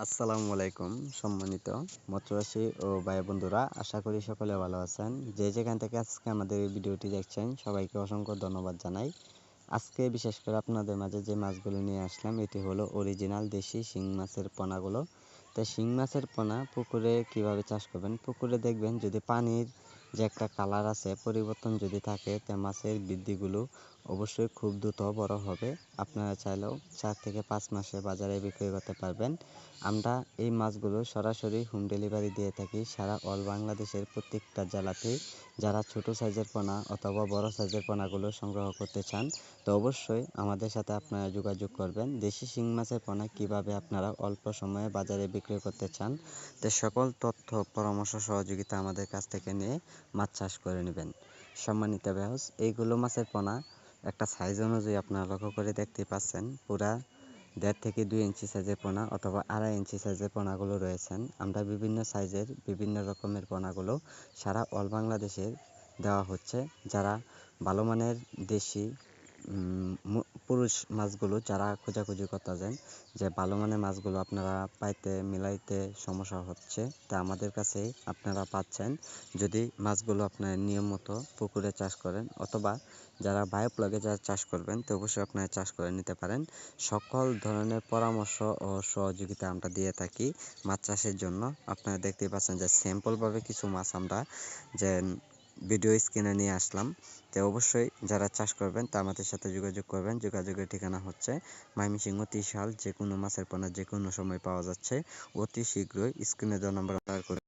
আসসালামু আলাইকুম সম্মানিত মৎস্যচাষী ও ভাই বন্ধুরা, আশা করি সকলে ভালো আছেন। যে যেখান থেকে আজকে আমাদের এই ভিডিওটি দেখছেন সবাইকে অসংখ্য ধন্যবাদ জানাই। আজকে বিশেষ করে আপনাদের মাঝে যে মাছগুলো নিয়ে আসলাম এটি হলো অরিজিনাল দেশি শিং মাছের পোনাগুলো। তাই শিং মাছের পোনা পুকুরে কিভাবে চাষ করবেন, পুকুরে দেখবেন যদি পানির যে একটা কালার আছে পরিবর্তন যদি থাকে তা মাছের বৃদ্ধিগুলো অবশ্যই খুব দ্রুত বড় হবে। আপনারা চাইলেও 4 থেকে 5 মাসে বাজারে বিক্রি করতে পারবেন। আমরা এই মাছগুলো সরাসরি হোম ডেলিভারি দিয়ে থাকি সারা অল বাংলাদেশের প্রত্যেকটা জেলাতেই। যারা ছোট সাইজের পোনা অথবা বড় সাইজের পোনাগুলো সংগ্রহ করতে চান তো অবশ্যই আমাদের সাথে আপনারা যোগাযোগ করবেন। দেশি শিং মাছের পোনা কীভাবে আপনারা অল্প সময়ে বাজারে বিক্রি করতে চান তো সকল তথ্য পরামর্শ সহযোগিতা আমাদের কাছ থেকে নিয়ে মাছ চাষ করে নেবেন। সম্মানিত ভিউয়ার্স, এইগুলো মাছের পোনা একটা সাইজ অনুযায়ী আপনারা লক্ষ্য করে দেখতে পাচ্ছেন পুরা 1.5 থেকে 2 ইঞ্চি সাইজের পোনা অথবা 2.5 ইঞ্চি সাইজের পোনাগুলো রয়েছেন। আমরা বিভিন্ন সাইজের বিভিন্ন রকমের পোনাগুলো সারা অল বাংলাদেশে দেওয়া হচ্ছে। যারা ভালো মানের দেশি পুরুষ মাছগুলো যারা খোঁজাখুঁজি করতেছেন যে ভালো মানের মাছগুলো আপনারা পাইতে মিলাইতে সমস্যা হচ্ছে, তা আমাদের কাছে আপনারা পাচ্ছেন যদি মাছগুলো আপনারা নিয়ম মতো পুকুরে চাষ করেন অথবা যারা বায়োপ্লগে যারা চাষ করবেন তো অবশ্যই আপনারা চাষ করে নিতে পারেন। সকল ধরনের পরামর্শ ও সহযোগিতা আমরা দিয়ে থাকি মাছ চাষের জন্য। আপনারা দেখতেই পাচ্ছেন যে স্যাম্পলভাবে কিছু মাছ আমরা যে ভিডিও স্ক্রিনে নিয়ে আসলাম। তো অবশ্যই যারা চাষ করবেন তা আমাদের সাথে যোগাযোগ করবেন। যোগাযোগের ঠিকানা হচ্ছে ময়মনসিংহ ত্রিশাল। যে কোনো মাছের পোনা যে কোনো সময় পাওয়া যাচ্ছে। অতি শীঘ্রই স্ক্রিনে দেওয়া নম্বর করে